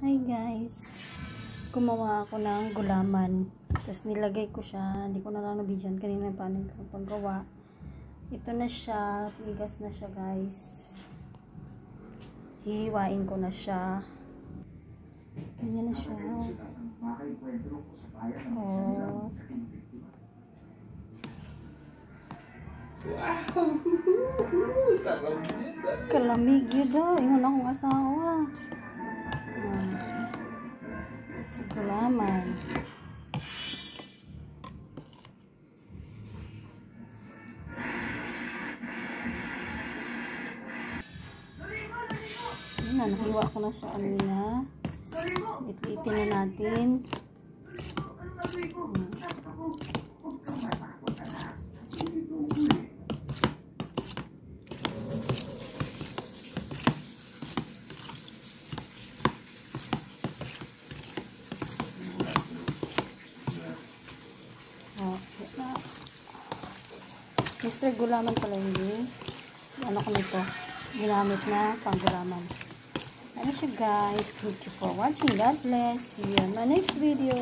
Hi guys, gumawa ako ng gulaman, tapos nilagay ko siya, hindi ko na lang nabidyan kanina paano yung paggawa. Ito na siya, tigas na siya guys, hihiwain ko na siya, ganyan na siya. Oh. Kalamig yun daw, ingon akong asawa. Sa gulaman. Ayan na, nahiwa ko na siya kanina. Itlitin na natin. Mr. Gulaman pala hindi. Ano ko nito? Ginamit na pang gulaman. Ano siya guys? Thank you for watching. God bless. See you in my next video.